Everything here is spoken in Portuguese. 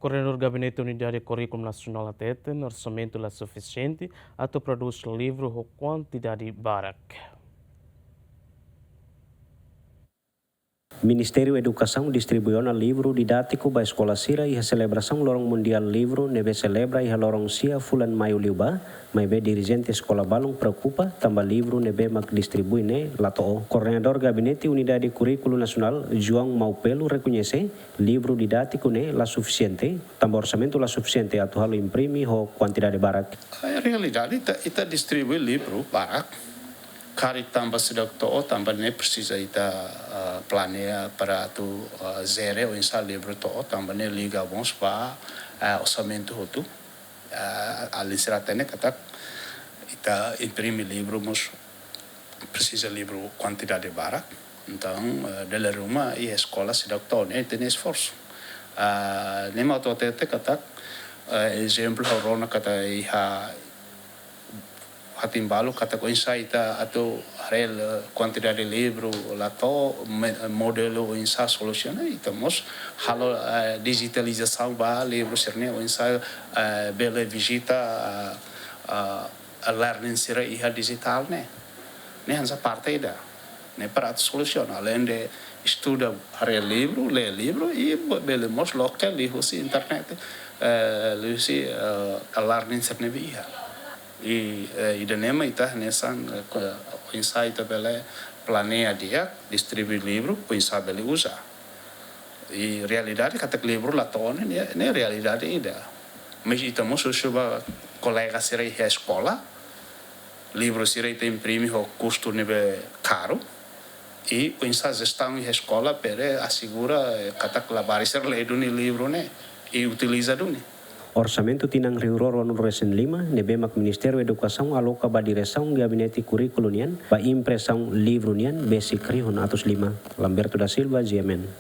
Koordenador Gabinete Unidade Kuri nacional hatete, orsamentu sufisiente, atau produz livro ou kuantidade barak. Ministério Educação distribuiu livro didático para a escola Sira e a celebração Lorong Mundial Livro neve celebra e a Lorong Sia Fulan Maio Liuba, mas be dirigente escola Balong preocupa tambah livro neve mak distribui ne lato. Koordenador Gabinete Unidade Currículo Nacional João Maupelo reconhece livro didático ne la suficiente, tambah orçamento la suficiente atau halo imprimi ho kuantidade barak. A realidade ita distribui livro barak. Kari tambah sedang toh tambah ne precisa ita planeia para tu zere ou insal livro toh tambah ne liga bons pa orsamentu hotu alisratene kata ita imprime livro mos precisa livro quantidade barak. Então dalam rumah e escola sedang toh ne tem esforço ne mau toh tete kata exemplo horona kata iha hatimbalo kata ko insaita atau real quantidade de livro lato modelo insa soluciona estamos halo digitalização ba livro serne o insa bela visita a learning sira iha digital ne hansa parte da ne para soluciona além de estuda real livro lê livro e bela mos local li hosi internet li hosi a learning serne iha e danema ita nessa insight bela planeia dia distribuir livro pensa bela usa e realidade kata livro lá tone ne realidade ida mas estamos suba colega serei a escola livro serei tem imprime o custo nebe caro e pensa gestão em escola pere assegura kata labari ser ledo ni livro ne e utiliza duni. Orçamento tinang riuror no resen 5, nebemak Ministério Educação aloca ba direção Gabinete Currículo nian, ba impressão livro nian basic rihon atus 5. Lamberto da Silva, GMN.